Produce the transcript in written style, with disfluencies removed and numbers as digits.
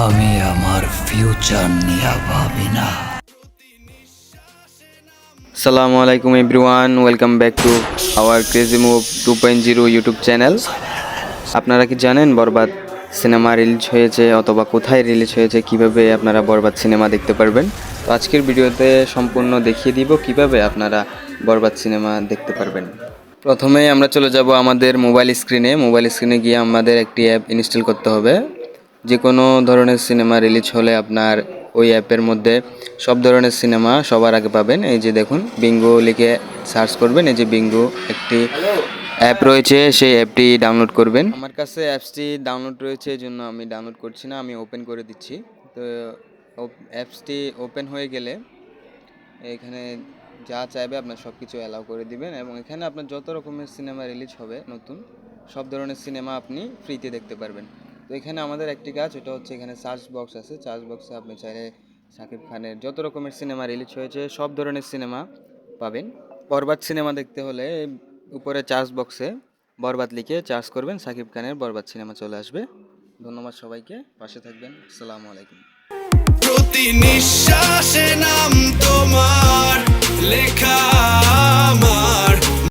আমি আমার ফিউচার নিয়ে ভাবি না। আসসালামু আলাইকুম everyone, welcome back to our crazy move 2.0 YouTube channel. আপনারা কি জানেন বরবাদ সিনেমা রিলিজ হয়েছে অথবা কোথায় রিলিজ হয়েছে, কিভাবে আপনারা বরবাদ সিনেমা দেখতে পারবেন? তো আজকের ভিডিওতে সম্পূর্ণ দেখিয়ে দিব কিভাবে আপনারা বরবাদ সিনেমা দেখতে পারবেন। প্রথমে আমরা চলে যাব আমাদের মোবাইল স্ক্রিনে গিয়ে আমাদের একটি অ্যাপ ইনস্টল করতে হবে। যে কোনো ধরনের সিনেমা রিলিজ হলে আপনার ওই অ্যাপের মধ্যে সব ধরনের সিনেমা সবার আগে পাবেন। এই যে দেখুন, বিঙ্গো লিখে সার্চ করবেন। এই যে বিঙ্গো একটি অ্যাপ রয়েছে, সেই অ্যাপটি ডাউনলোড করবেন। আমার কাছে অ্যাপসটি ডাউনলোড রয়েছে, এই জন্য আমি ডাউনলোড করছি না, আমি ওপেন করে দিচ্ছি। তো অ্যাপসটি ওপেন হয়ে গেলে এখানে যা চাইবে আপনার সব কিছু অ্যালাউ করে দিবেন, এবং এখানে আপনার যত রকমের সিনেমা রিলিজ হবে নতুন, সব ধরনের সিনেমা আপনি ফ্রিতে দেখতে পারবেন। তো এখানে আমাদের একটি কাজ, এটা হচ্ছে এখানে সার্চ বক্স আছে, সার্চ বক্সে আপনি চাইলে শাকিব খানের যত রকমের সিনেমা রিলিজ হয়েছে সব ধরনের সিনেমা পাবেন। বরবাদ সিনেমা দেখতে হলে উপরে সার্চ বক্সে বরবাদ লিখে সার্চ করবেন, শাকিব খানের বরবাদ সিনেমা চলে আসবে। ধন্যবাদ সবাইকে, পাশে থাকবেন। আসসালামু আলাইকুম। প্রতি নিঃশ্বাসে নাম তোমার লেখা।